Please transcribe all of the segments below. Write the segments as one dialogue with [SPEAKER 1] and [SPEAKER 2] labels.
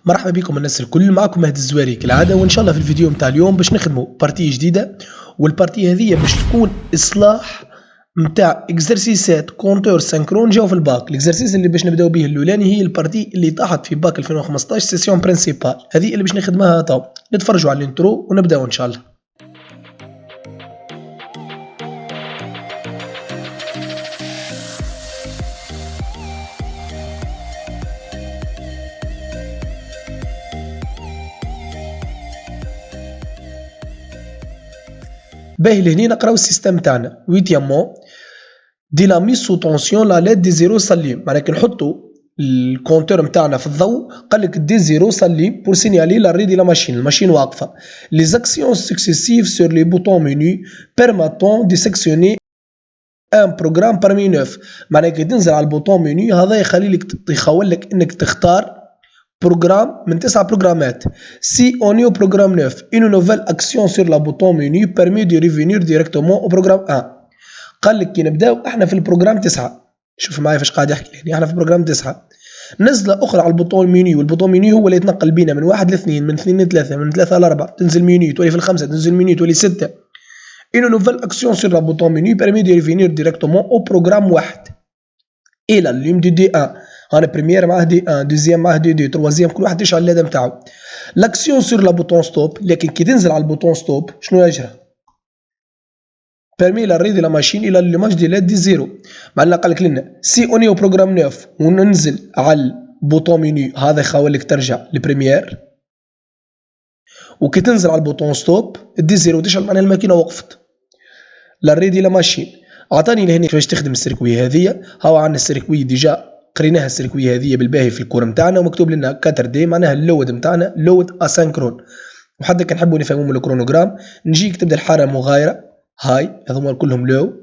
[SPEAKER 1] مرحبا بكم الناس الكل، معكم مهدي الزواري كالعاده، وان شاء الله في الفيديو نتاع اليوم باش نخدموا بارتي جديده. والبارتي هذه باش تكون اصلاح نتاع اكزرسيسات كونتور سانكرون جاو في الباك. الاكزرسيس اللي باش نبداو به الاولاني هي البارتي اللي طاحت في باك 2015 سيسيون برينسيبال، هذه اللي باش نخدمها تو. نتفرجوا على الانترو ونبداو ان شاء الله. باهي لهنا نقراو السيستم تاعنا. ويتيامون دي لا ميس سو طونسيون لا ليد دي زيرو ساليم، معناها كي نحطو الكونتور نتاعنا في الضوء قالك دي زيرو ساليم بور سينيالي لا ري دي لا ماشين، الماشين واقفه. لي زاكسيون سكسيسيف سور لي بوطون مينو بيرماتون دي سيكسيوني ان بروغرام بارمي نوف، معناها كي تنزل على البوطون مينو هذا يخول لك انك تختار بروغرام من 9 بروغرامات. Si on est au programme 9, une nouvelle action sur le bouton menu permet de revenir directement au programme 1. قال لك كي نبداو احنا في البروغرام 9. شوف معايا فاش قاعد يحكي يعني احنا في البروغرام 9. نزله اخرى على البوطون مينيو، والبوطون مينيو هو اللي يتنقل بينا من 1 ل 2، من 2 ل 3، من 3 ل 4، تنزل مينيو تولي في ال5، تنزل مينيو تولي 6. Une nouvelle action sur le bouton menu permet de revenir directement au programme 1 الى الليم دي دي 1. انا بريمير معاه دي 1، دوزيام معاه دي 2، تروازيام، كل واحد يشعل اللادة نتاعو. لاكسيون سور لا بوطون ستوب، لكن كي تنزل على البوطون ستوب شنو يجرى؟ بيرمي لا ريدي لا ماشين الى ليماج دي لاد دي زيرو. معناها قالك لنا سي اوني او بروغرام 9 وننزل على البوطون مينيو هذا يخاولك ترجع لبريمير، وكي تنزل على البوطون ستوب دي زيرو تشعل معناها الماكينه وقفت. لا ريدي لا ماشين عطاني لهنا كيفاش تخدم السيركوي هذيا. هاو عندنا السيركوي ديجا قريناها السيركوي هذه بالباهي في الكور نتاعنا، ومكتوب لنا 4 دي معناها اللود نتاعنا لود اسانكرون. وحتى كي نحبوا نفهموا من الكرونوغرام نجيك تبدا الحاله مغايره هاي، هذوما كلهم لو،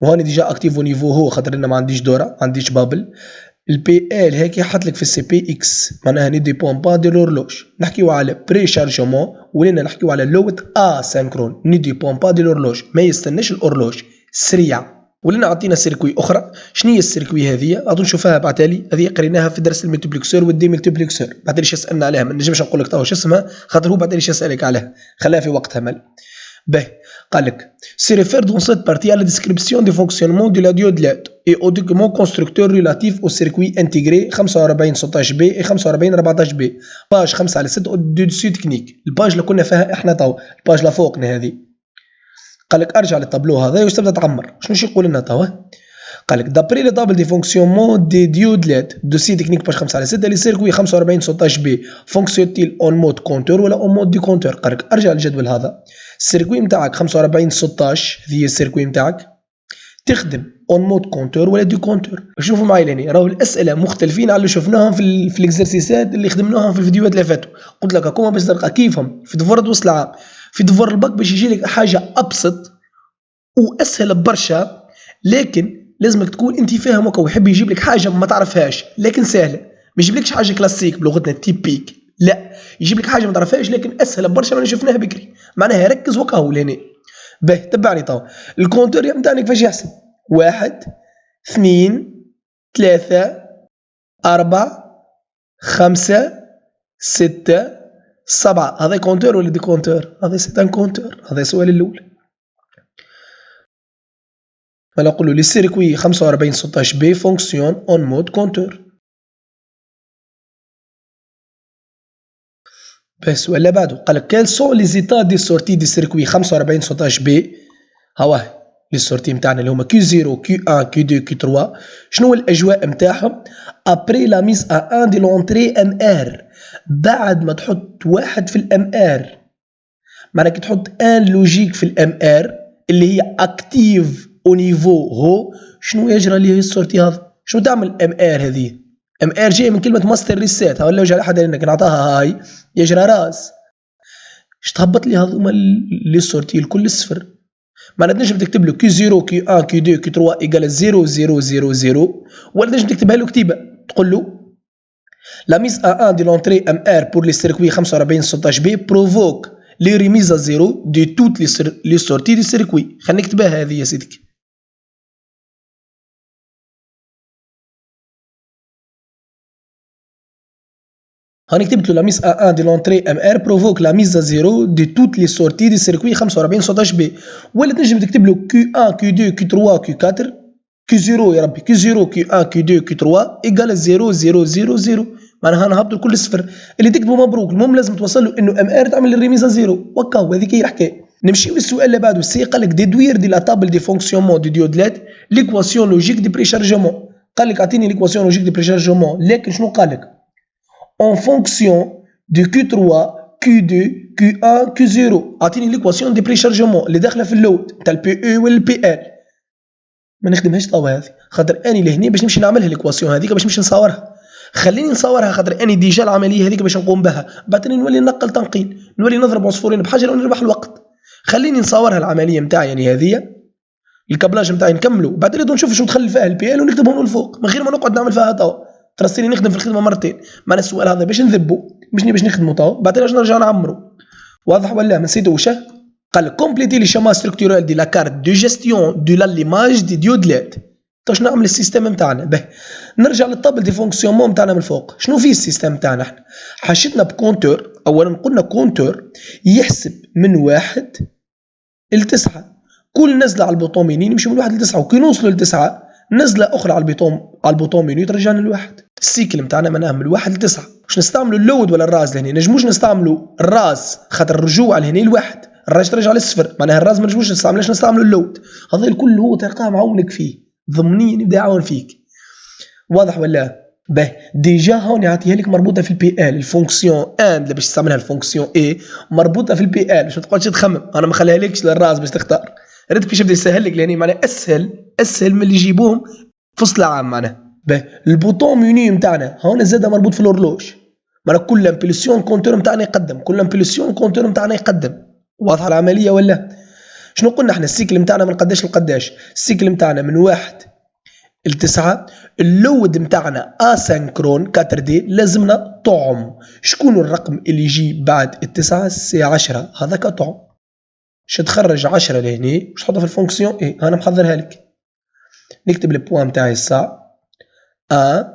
[SPEAKER 1] وهاني ديجا اكتيف نيفو هو خاطر لنا ما عنديش دوره، ما عنديش بابل. البي ال هيك حط لك في السي بي اكس معناها ني ديبون با دو لورلوج. نحكيو على بري شارجمون ولينا نحكيو على لود اسانكرون ني ديبون با دو لورلوج، ما يستناش الاورلوج، سريع. ولنا عطينا سيركوي اخرى. شنو هي السيركوي هذه؟ غادي نشوفها بعتالي، هذه قريناها في درس الملتيبلكسور والدي ملتيبلكسور. بعتالي سالنا عليها، ما نجمش نقول لك تو واش اسمها خاطر هو بعتالي يسالك عليها، خلاها في وقتها مال. باهي قال لك سي ريفير دون سيت بارتي على ديسكريبسيون دي فونكسيونمون دو لا ديود ليد اي او دوكيمون كونستركتور ريلاتيف او سيركوي انتيغري 45 16 بي اي 45 14 بي، باج 5 على 6 دو دسي تكنيك. الباج اللي كنا فيها احنا تو، الباج اللي فوقنا هذه. قال لك ارجع للطابلو هذا واش تبدا تعمر. شنو يقول لنا توا؟ قال لك دابري لي طابل دي فونكسيونمون دي ديود ليد دوسي تكنيك باج 5 على 6 لي سيركوي 45 16 بي فونكسيون تيل اون مود كونتور ولا اون مود دي كونتور. قال لك ارجع للجدول هذا، السيركوي نتاعك 45 16 هذه السيركوي نتاعك تخدم اون مود كونتور ولا دي كونتور. شوفوا معايا لهنا راهو الاسئله مختلفين على اللي شفناهم في الاكزرسيسات اللي خدمناهم في الفيديوهات اللي فاتوا. قلت لك هاكوما باش تلقى كيفهم في دفور دوس العام، في دفور الباك باش يجي لك حاجه ابسط واسهل برشا، لكن لازمك تكون انت فاهم وكا، ويحب يجيب لك حاجه ما تعرفهاش لكن سهله، ما يجيبلكش حاجه كلاسيك بلغتنا تيبيك، لا يجيب لك حاجه ما تعرفهاش لكن اسهل برشا من اللي شفناها بكري. معناها ركز وكا هو لهنا. باهي تبعني تو. الكونتور نتاعنا كيفاش يحسب؟ 1 2 3 4 5 6 7. هذا كونتور ولا دي كونتور؟ هذا سي ان كونتور. هذا السؤال الاول. ولا نقولوا لي سيركوي 45 16 بي فونكسيون اون مود كونتور. بس ولا بعده قال لك كال سون لي زيتا دي سورتي دي سيركوي 45 16 بي. هواه لي سورتي نتاعنا اللي هما كيو 0 كيو 1 كيو 2 كيو 3. شنو الاجواء نتاعهم؟ ابري لا ميس ا 1 دي لونتري ام ار، بعد ما تحط واحد في الام ار، معناها كي تحط ان لوجيك في الام ار اللي هي اكتيف او نيفو هو، شنو يجرى ليه السورتي هذا؟ شنو تعمل ام ار هذه؟ ام ار جاي من كلمه ماستر ريسيت، ولا وجه احد انك نعطاها هاي يجرى راس. اش تهبط لي هذوما لي سورتي الكل صفر. معناها تنجم تكتب له كي 0 كي 1 كي 2 كي 3 ايكال 0 0 0 0، ولا تنجم تكتبها له كتيبه تقول له لا ميس ا 1 دي لونتري ام ار بور لي سيركوي 45 16 بي بروفوك لي ريميز ا 0 دي توت لي سورتي دي سيركوي. خلينا نكتبها هذه يا سيدك. هاني كتبت له لا ميس A1 de l'entrée MR provoque la mise à zéro de toutes les sorties du circuit 45 صوت HB. ولا تنجم تكتب له Q1 Q2 Q3 Q4 Q0 يا ربي Q0 Q1 Q2 Q3 إيجال 0 0 0 0. معناها أنا هبطوا لكل صفر اللي تكتبه مبروك. المهم لازم توصل له إنه MR تعمل الريميزا زيرو. وكاو هذيك هي الحكاية. نمشيو للسؤال اللي بعده. سي قال لك ديدوير دي لا تابل دي فونكسيونمون دي ديودلات ليكواسيون لوجيك دي بريشارجمون. قال لك أعطيني ليكواسيون لوجيك دي بريشارجمون لكن شنو قال لك؟ en fonction de Q3, Q2, Q1, Q0. أعطيني ليكواسيون دي بريشارجمون اللي داخلة في اللود تاع البي او ولا البي ال. ما نخدمهاش توا هذه خاطر اني لهنا باش نمشي نعملها ليكواسيون هذيك باش نمشي نصورها. خليني نصورها خاطر اني ديجا العمليه هذيك باش نقوم بها بعدين نولي ننقل تنقيل نولي نضرب عصفورين بحجر ونربح الوقت. خليني نصورها العمليه نتاعي يعني هذه الكابلاج نتاعي نكملوا بعدين نشوف شو ندخل فيها البي ال ونكتبهم الفوق من غير ما نقعد نعمل فيها توا. ترسيني نخدم في الخدمه مرتين. معنى السؤال هذا باش نذبوا باش نخدموا توا بعدين نرجع نعمروا. واضح ولا ما نسيتوش؟ قال كومبليتي لي شيما ستركتورال دي لا كارت دو جيستيون دو ليماج دي ديودلات. طيب شنو نعمل السيستم نتاعنا؟ به نرجع للطابل دي فونكسيونمون نتاعنا من الفوق. شنو فيه السيستم نتاعنا احنا؟ حشيتنا بكونتور. اولا قلنا كونتور يحسب من 1 ل 9 كل نزله على البوطون ميني نمشي من 1 ل 9 وكي نوصلوا ل 9 نزله اخرى على البوطون ميني ترجعنا لواحد. السيكل نتاعنا معناها من 1 ل 9. واش نستعملوا اللود ولا الراس لهنا؟ نجموش نستعملوا الراس خاطر الرجوع لهنا لواحد الراس ترجع للصفر معناها الراس ما نجموش نستعملوا اللود. هذا الكل هو تلقاه معاونك فيه ضمنيا يبدا يعاون فيك. واضح ولا؟ به ديجا هون يعطيها لك مربوطه في البي ال الفونكسيون ان اللي باش تستعملها الفونكسيون اي مربوطه في البي ال باش ما تقعدش تخمم. انا ما خليها لكش للراس باش تختار. ريت كيفاش يبدا يسهل لك لاني معناها اسهل من اللي يجيبوهم فصل عام معناها. به البوطون ميني نتاعنا هون زاد مربوط في الهورلوج معناها كل امبلسيون كونتور نتاعنا يقدم كل امبلسيون كونتور نتاعنا يقدم. واضحه العمليه ولا؟ شنو قلنا احنا السيكل نتاعنا من قداش لقداش؟ السيكل نتاعنا من 1 ل 9. اللود نتاعنا اسynchron 4 دي لازمنا طعم. شكون الرقم اللي يجي بعد التسعة؟ سي 10 هذاك طعم. باش تخرج 10 لهني واش تحطها في الفونكسيون اي انا محضرها لك. نكتب البوان نتاعي الساعه 1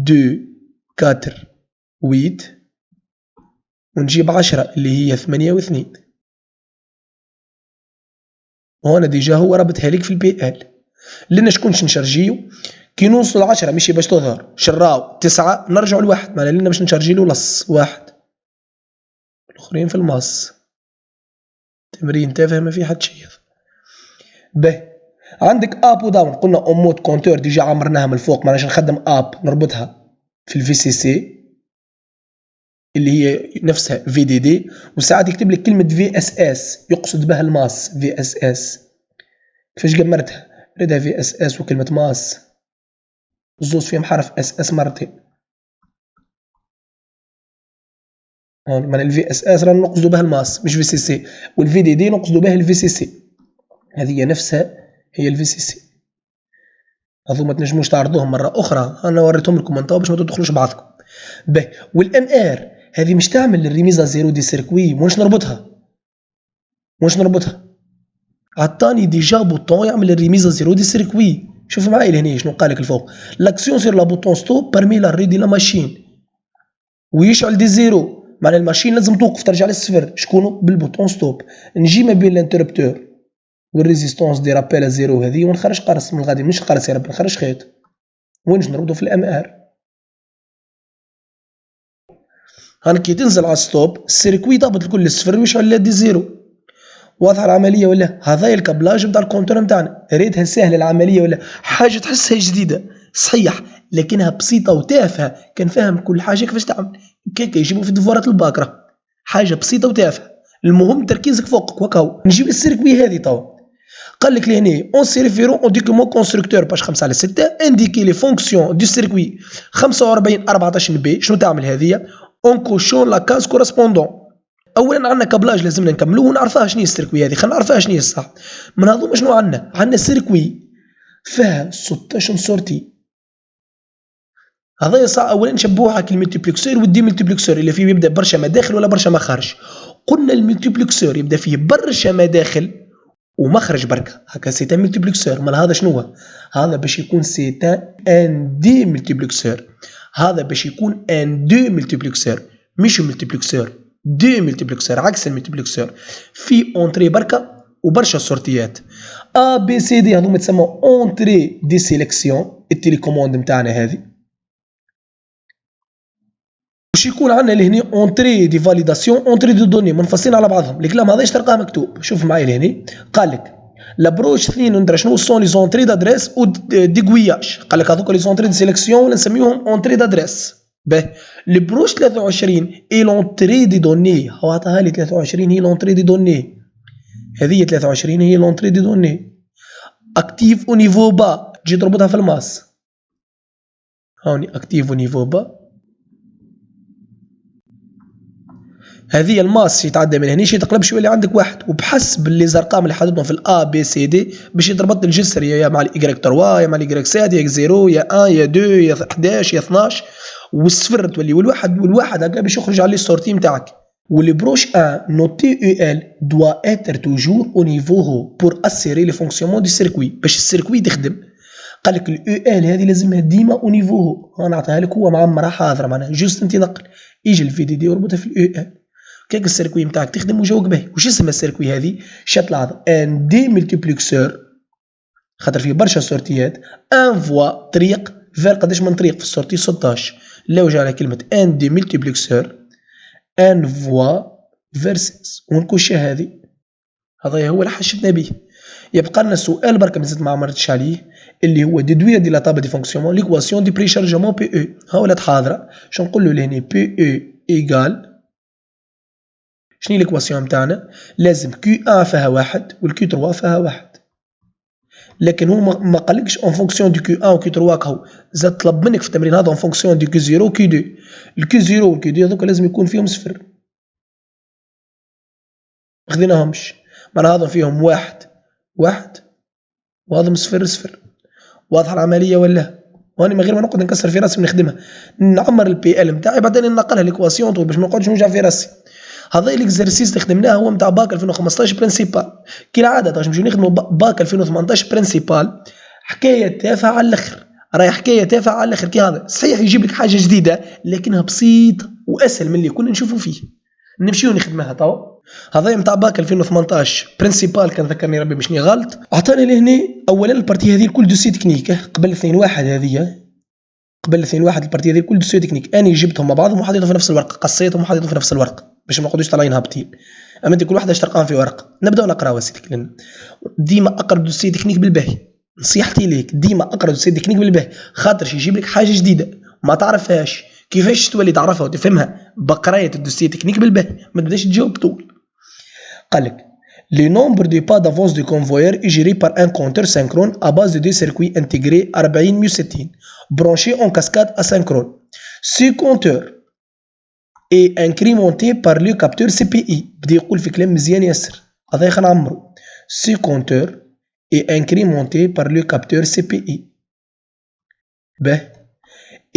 [SPEAKER 1] 2 4 8 ونجيب 10 اللي هي 8 و2. وهنا ديجا هو رابطها لك في البي ال. لنا شكونش نشرجيو كي نوصل 10 ماشي باش تظهر شراو 9 نرجعوا لواحد معناها لنا باش نشرجيلو لص واحد الاخرين في الماس. تمرين تافه ما فيه حد شي. به عندك اب وداون قلنا اون مود كونتور ديجا عمرناها من الفوق معناش نخدم اب نربطها في الفي سي سي اللي هي نفسها في دي دي. وساعات يكتب لك كلمه في اس اس يقصد بها الماس في اس اس. كيفاش قمرتها؟ ردها في اس اس وكلمه ماس الزوز فيهم حرف اس اس مرتين. معناها الفي اس اس رانا نقصدوا بها الماس مش في سي سي والفي دي دي نقصدوا بها الفي سي سي. هذه نفسها هي الفي سي سي. هذو ما تنجموش تعرضوهم مره اخرى انا وريتهم لكم انتوا باش ما تدخلوش بعضكم. به والام ار هذه مش تعمل الريميزا زيرو دي سيركوي واش نربطها عطاني ديجا بوطون يعمل الريميزا زيرو دي سيركوي. شوف معايا لهنا شنو قال لك الفوق لاكسيون سير لا بوطون ستوب بارمي لا ري دي لا ماشين ويشعل دي زيرو معناها الماشين لازم توقف ترجع للصفر. شكونو؟ بالبوطون ستوب. نجي ما بين الانتربتور والريزيستونس دي رابيل زيرو هذه ونخرج قرص من الغادي مش قرص يا ربي نخرج خيط. وينش نربطو في الام ار. هاني كي تنزل على ستوب السيركوي ضابط الكل للصفر ويشعل دي زيرو. واضحه العمليه ولا؟ هذا الكابلاج نتاع الكونتور نتاعنا. ريتها سهله العمليه ولا؟ حاجه تحسها جديده صحيح لكنها بسيطه وتافهه. كان فاهم كل حاجه كيفاش تعمل كيك يجيبوا في دفورات الباكره. حاجه بسيطه وتافهه المهم تركيزك فوقك وكاو. نجيب السيركوي هذه توا. قال لك لهنا اون سي ريفيرون اون دوكيومون كونستركتور باش 5 على 6 انديكي لي فونكسيون دو سيركوي 45 14 بي. شنو تعمل هذه؟ اون كوشون لا كاز كورسبوندون. اولا عندنا كابلاج لازمنا نكملوه ونعرفها شنو هي السيركوي هذه. خلينا نعرفها شنو هي الصح من هذوما. شنو عندنا سيركوي فيها 16 سورتي. هذا صح. اولا نشبوها كالملتيبلكسور والدي ملتيبلكسور اللي فيه يبدا برشا مداخل ولا برشا مخارج. قلنا الملتيبلكسور يبدا فيه برشا مداخل ومخرج بركه هكا سي ان ملتيبلكسور. مال هذا شنو هذا باش يكون سي ان دي ملتيبلكسور. هذا باش يكون ان دو ملتيبلكسور، مش ملتيبلكسور، دو ملتيبلكسور عكس الملتيبلكسور، في اونتري بركه وبرشا سورتيات. ا بي سي دي هذوما تسموا اونتري دي سيليكسيون، التيليكوموند نتاعنا هذه. باش يكون عندنا لهنا اونتري دي فاليداسيون، اونتري دي دوني منفصلين على بعضهم. الكلام هذا ايش تلقاه مكتوب؟ شوف معايا لهنا، قال لك لابروش 2 ندرى شنو سون لي زونتري دادريس او ديغوياج. قال لك هذوك لي زونتري دي سيليكسيون ولا نسميوهم اونتري دادريس. باهي البروش 23 اي لونتري دي دوني، هو عطاها لي 23 هي لونتري دي دوني، هذه 23 هي لونتري دي دوني. اكتيف او نيفو با، تجي تربطها في الماس، هاوني اكتيف او نيفو با، هذه الماس يتعدى من هنا شي تقلب شويه اللي عندك واحد، وبحسب اللي زرقام اللي حاططهم في الا بي سي دي باش يتربط الجسر يا مع الايكغيك 3 يا مع الايكغيك 7 يا 0 يا 1 يا 2 يا 11 يا 12، والصفر تولي والواحد هكا باش يخرج على السورتي نتاعك. والبروش 1 نوتي او ال دوا اتر توجور او نيفو بور اسيري لي فونكسيونمون دو سيركوي، باش السيركوي يخدم. قال لك الاو ال هذه لازمها ديما او نيفو، انا نعطيها لك هو معمره حاضره معناها جوست انت نقل، يجي الفي دي دي وربطها في الاو ال كيك السيركوي نتاعك تخدم وجاوك به. وش اسمها السيركوي هذه؟ شطلع ان دي ملتيبلكسور، خاطر فيه برشا سورتيات، ان فوا طريق فير قداش من طريق في السورتي 16، لا وجه على كلمة ان دي ملتيبلكسور ان فوا فير 6 ونكوشي هذه. هذا هو اللي حشدنا به. يبقى لنا سؤال برك مازلت ما عمرتش عليه، اللي هو ديدوير دي لا تابل دي فونكسيونمون ليكواسيون دي بري شارجمون بي او. ها ولات حاضره، شنو نقول له لهنا؟ بي او ايكال شنو ليكواسيون نتاعنا؟ لازم كيو 1 فيها واحد والكيو 3 فيها واحد. لكن هو ما قالكش اون فونكسيون دو كيو 1 و كيو 3 كهو، زاد طلب منك في التمرين هذا اون فونكسيون دو كيو 0 و كيو 2. الكيو 0 والكيو 2 هذوك لازم يكون فيهم صفر، ما خديناهمش، معناها هذا فيهم واحد واحد وهذا صفر صفر. واضحه العمليه ولا؟ واني من غير ما نقعد نكسر في راسي ونخدمها، نعمر البي ال نتاعي بعدين ننقلها ليكواسيون طول باش ما نقعدش نوجع في راسي. هذا الاكزرسيس اللي خدمناه هو نتاع باك 2015 برينسيبال، كالعاده باش نمشيو نخدموا باك 2018 برينسيبال، حكايه تافهه على الاخر، راهي حكايه تافهه على الاخر. كي هذا صحيح يجيب لك حاجه جديده لكنها بسيطه واسهل من اللي كنا نشوفوا فيه، نمشيو نخدمها توا. هذا نتاع باك 2018 برينسيبال كان ذكرني ربي مشني غلط. عطاني لهنا اولا البارتي هذه الكل دوسي تكنيك، قبل 2 واحد هذه، قبل 2 واحد البارتي هذه الكل دوسي تكنيك، اني جبتهم مع بعضهم وحطيتهم في نفس الورقه، قصيتهم وحطيتهم في نفس الورقه باش ما نقعدوش طالعين هابطين. اما انت كل واحد اش تلقاهم في ورقه. نبداو نقراو سيدي كلنا. ديما اقرا دوسي تكنيك بالباهي، نصيحتي ليك ديما اقرا دوسي تكنيك بالباهي، خاطر يجيب لك حاجه جديده ما تعرفهاش، كيفاش تولي تعرفها وتفهمها بقرايه الدوسي تكنيك بالباهي، ما تبداش تجاوب طول. قال لك le nombre de pas d'avance du convoyeur est géré par un compteur synchrone à base de deux circuits intégrés 40 branchés en cascade asynchrone. Ce compteur est incrémenté par le capteur CPI. بدي يقول في كلام مزيان ياسر، هذا خلينا نعمرو. Ce compteur est incrémenté par le capteur CPI. به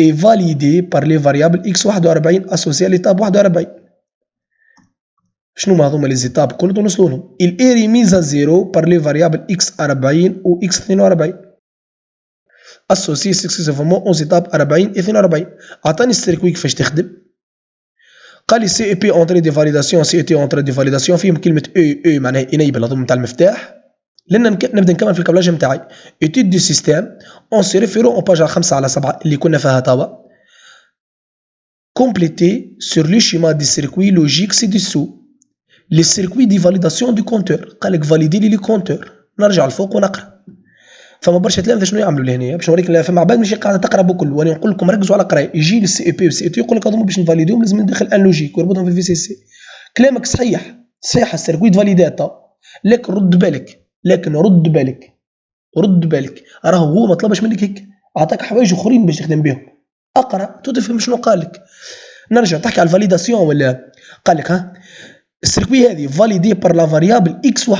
[SPEAKER 1] est validé par les variables x41 associées à l'étape 41. شنو هذوما لي زيتاب كل نوصلوا لهم؟ il est remis à 0 par les variables x40 و x42 associées successivement aux étapes 40 و 42. عطاني السيركوي كيفاش تخدم، قال لي سي اي بي اونتري دي فاليداسيون، سي اي تي اونتري دي فاليداسيون فيهم كلمه او معناها انيبل هذوما نتاع المفتاح. لان نبدا نكمل في الكابلاج نتاعي ايتود دو سيستيم اون سي ريفيرون اون باج 5 على 7 اللي كنا فيها توا. كومبليتي سور لو شيما دي سيركوي لوجيك سي ديسو لي سيركوي دي فاليداسيون دو كونتور. قال لك فاليدي لي كونتور، نرجع الفوق ونقرا. فما برشا تلامذه شنو يعملوا لهنا باش نوريك، فما عباد ماشي قاعده تقرا بكل، وانا نقول لكم ركزوا على القرايه. يجي للسي اي بي والسي اي تي يقول لك هذوما باش نفاليديهم لازم ندخل ان لوجيك ونربطهم في الفي سي سي. كلامك صحيح صحيح، السيركوي فاليداتا، لكن رد بالك، رد بالك راهو هو ما طلبش منك هيك، اعطاك حوايج اخرين باش تخدم بهم. اقرا تفهم شنو قال لك. نرجع تحكي على الفاليداسيون ولا؟ قال لك ها السيركوي هذه فاليدي بار لا فاريابل اكس 41،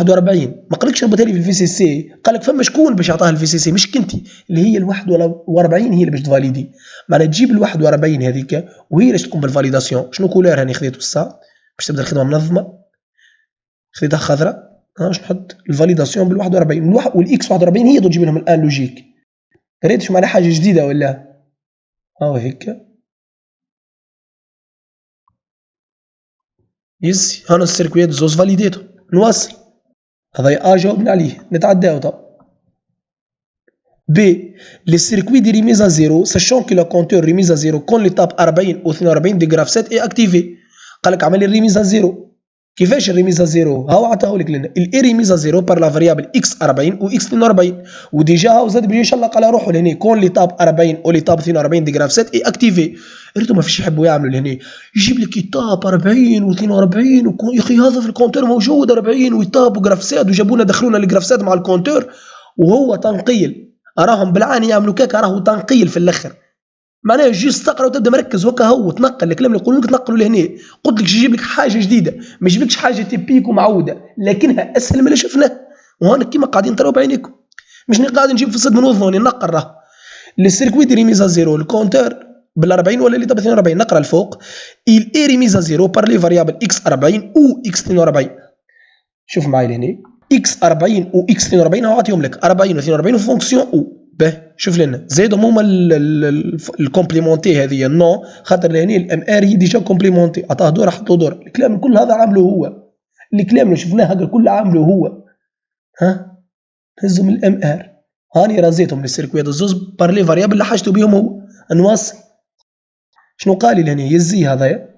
[SPEAKER 1] ما قالكش ربطها لي في الفي سي سي، قال لك فما شكون باش يعطاها الفي سي سي مش كنتي، اللي هي ال 41 هي اللي باش تفاليدي. معناها تجيب ال 41 هذيك وهي اللي تقوم بالفاليداسيون. شنو كولور راني خذيت الساعه باش تبدا الخدمه منظمه، خذيتها خضراء. باش نحط الفاليداسيون بال 41 والاكس 41 هي تجيب لهم الان لوجيك. ريت شو معناها حاجه جديده ولا؟ هاو هيك يسي هانا السيركويات زوز فاليديتو نواصل. هذا جاوبنا عليه نتعداو تو. B. Les circuits de remise à zéro, sachant que le compteur remise à zéro quand l'étape 40 ou 42 du graphe 7 est activé. قال لك عمل الريميز à zéro. كيفاش الريميز à zéro؟ هاو عطاه لك لنا الاي ريميز à zéro par la variable x 40 و x 42 وديجا هاو زاد بيجي يشلق على روحه لهنا كون ليتاب 40 او ليتاب 42 دي جراف 7 اي اكتيفي. ريتو ما فيش يحبوا يعملوا لهنا يجيب لك ايتاب 40 و 42 يا اخي هذا في الكونتور موجود 40 ويتاب وجراف 7 وجابونا دخلونا الجراف 7 مع الكونتور وهو تنقيل. اراهم بالعاني يعملوا كاكا راهو تنقيل في الاخر. معناها جيست تقرا وتبدا مركز هكا هو تنقل الكلام اللي يقولوا لك تنقلوا لهنا. قلت لك يجيب لك حاجه جديده ما يجيبلكش حاجه تيبيك ومعوده لكنها اسهل من اللي شفناه وهنا كيما قاعدين تراو بعينيكم مش قاعد نجيب في الصد من وظني نقرا راه السيركوي دي ريميز زيرو الكونتور بال 40 ولا اللي تبع 42 نقرا الفوق il est remis à zéro par les variables x 40 ou x 42. شوف معايا لهنا x 40 و x 42 نعطيهم لك 40 و 42 فونكسيون او به شوف لنا زيدهم هما الكومبليمونتي هذه نو خاطر لهنا الام ار هي ديجا كومبليمونتي عطاه دور حطوا دور الكلام كل هذا عامله هو الكلام اللي شفناه هذا كله عامله هو. ها هزهم الام ار هاني رازيتهم للسيركويات الزوز بار لي فاريابل اللي حاجته بهم هو. نواصل شنو قال لي هنا يزي هذايا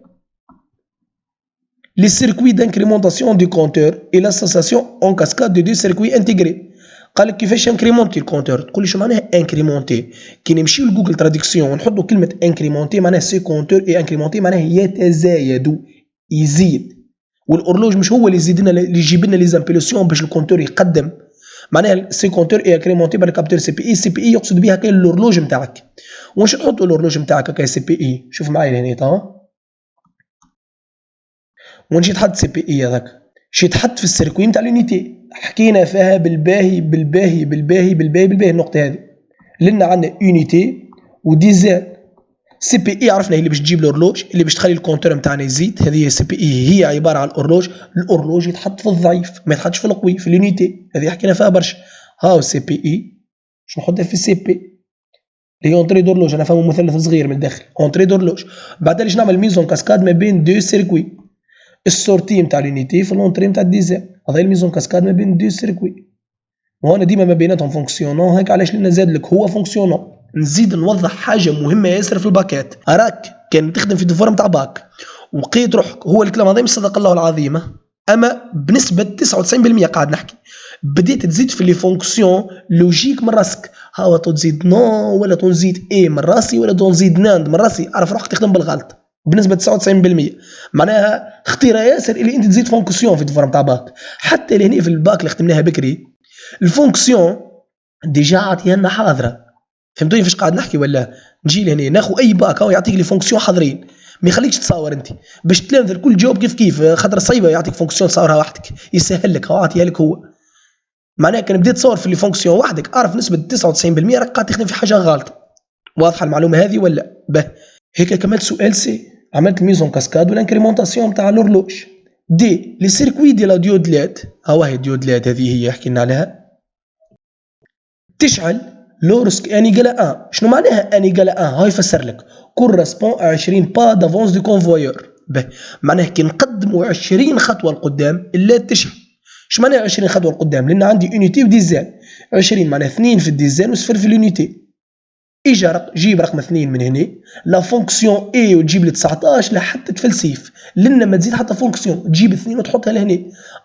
[SPEAKER 1] les circuits d'incrémentation du compteur et l'association en cascade de deux circuits intégrés. قال لك كيفاش انكريمونتي الكونتور تقول لي شو معناها انكريمونتي كي نمشيو لجوجل تراديكسيون ونحطوا كلمه انكريمونتي معناها سي كونتور اي انكريمونتي معناها يتزايد يزيد والاورلوج مش هو اللي يزيد لنا اللي يجيب لنا لي زامبيلسيون باش الكونتور يقدم معناها سي كونتور اي انكريمونتي بالكابتور سي بي اي سي بي اي يقصد بها كاين الاورلوج نتاعك واش تحطوا الاورلوج نتاعك كاين سي بي اي شوف معايا هنا تا ونجي تحط سي بي اي هذاك شي تحط في السيركوي نتاع لونيتي حكينا فيها بالباهي بالباهي بالباهي بالباهي بالباهي النقطه هذه لنا عندنا يونيتي وديزان سي بي اي عرفنا هي اللي باش تجيب الاورلوج اللي باش تخلي الكونتور نتاعنا يزيد هذه سي بي اي هي عباره عن الاورلوج يتحط في الضعيف ما يتحطش في القوي في اليونيتي هذه حكينا فيها برشا. هاو سي بي اي باش نحطها في السي بي اللي هي اونتري دورلوج انا فاهمه مثلث صغير من الداخل اونتري دورلوج بعد باش نعمل ميزون كاسكاد ما بين دو سيركوي السورتي نتاع لونيتي في لونتري نتاع الديزان هذا الميزون كاسكاد ما بين دو سيركوي وهنا ديما ما بيناتهم فونكسيونون هيك علاش لنا زاد لك هو فونكسيونون. نزيد نوضح حاجه مهمه ياسر في الباكات راك كان تخدم في ديفورم تاع باك وقيت روحك هو الكلام هذا مش صدق الله العظيم اما بنسبه 99% قاعد نحكي بديت تزيد في لي فونكسيون لوجيك من راسك هاو تزيد نو ولا تزيد اي من راسي ولا تزيد ناند من راسي عرف روحك تخدم بالغلط بنسبه 99% معناها اختيار ياسر اللي انت تزيد فونكسيون في ديفورم تاع باك حتى لهنا في الباك اللي خدمناها بكري الفونكسيون ديجا عطيها لنا حاضره فهمتوني فاش قاعد نحكي ولا نجي لهنا ناخذ اي باك هو يعطيك لي فونكسيون حاضرين ما يخليكش تصور انت باش تلامذ الكل جاوب كيف خاطر صعيبه يعطيك فونكسيون تصورها وحدك يسهل لك هو عطيها لك هو معناها كان بديت تصور في لي فونكسيون وحدك اعرف نسبه 99% راك قاعد تخدم في حاجه غلط. واضحه المعلومه هذه ولا به هيك كملت سؤال سي عملت الميزون كاسكاد والانكريمونطاسيون تاع لورلوج. دي لي سيركوي دي لا ديود لاد ها هي الديود لاد هذه هي حكينا عليها تشعل لورسك ان ايكال 1 شنو معناها ان ايكال 1 هاي يفسر لك كورسبون 20 با دافونس دو كونفويور به معناها كي نقدموا 20 خطوه لقدام اللاد تشعل شنو معناها 20 خطوه لقدام لان عندي يونيتي وديزان 20 معناها 2 في الديزان وصفر في اليونيتي جيب رقم 2 من هنا لا فونكسيون اي وتجيب لي 19 لحتى تفلسيف لان ما تزيد حتى فونكسيون تجيب 2 وتحطها لهنا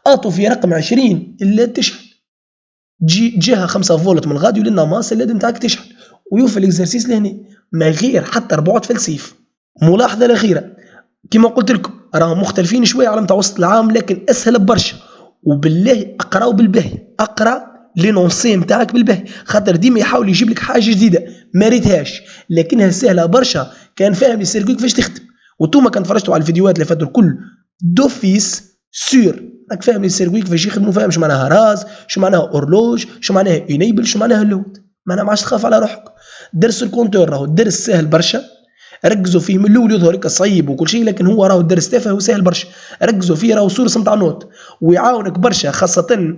[SPEAKER 1] اطو في رقم 20 الا تشحن جهه 5 فولت من الغادي ولنا ماس اللاد نتاعك تشحن ويوفى الاكزرسيس لهنا ما غير حتى 4 تفلسيف. ملاحظه الاخيره كما قلت لكم راهم مختلفين شويه على متوسط العام لكن اسهل برشا وبالله اقراو بالباهي اقرا لينونسي نتاعك بالباهي خاطر ديما يحاول يجيب لك حاجه جديده ما ريتهاش لكنها سهله برشا كان فاهم السيركوي كيفاش تخدم وانتوما كان فرجتوا على الفيديوهات اللي فاتوا الكل دوفيس سور راك فاهم السيركوي كيفاش يخدموا فاهم شو معناها راز شو معناها اورلوج شو معناها انيبل شو معناها لود معناها ما عادش تخاف على روحك. درس الكونتور راهو درس سهل برشا ركزوا فيه من الاول يظهر لك صعيب وكل شيء لكن هو راهو الدرس تافه وسهل برشا ركزوا فيه راهو سورس نتاع نوت ويعاونك برشا خاصه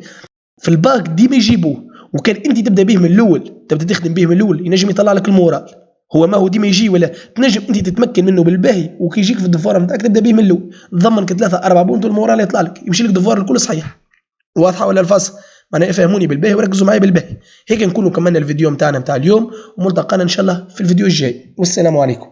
[SPEAKER 1] في الباك ديما يجيبوه وكان انت تبدا به من الاول تبدا تخدم به من الاول ينجم يطلع لك المورال هو ما هو ديما يجي ولا تنجم انت تتمكن منه بالباهي وكي يجيك في الدفوار نتاعك تبدا بيه من الاول تضمنك 3 4 بونت والمورال يطلع لك يمشي لك الدفوار الكل صحيح. واضحه ولا الفاس؟ معناها فهموني بالباهي وركزوا معايا بالباهي. هيك نكونوا كملنا الفيديو نتاعنا نتاع اليوم وملتقانا ان شاء الله في الفيديو الجاي والسلام عليكم.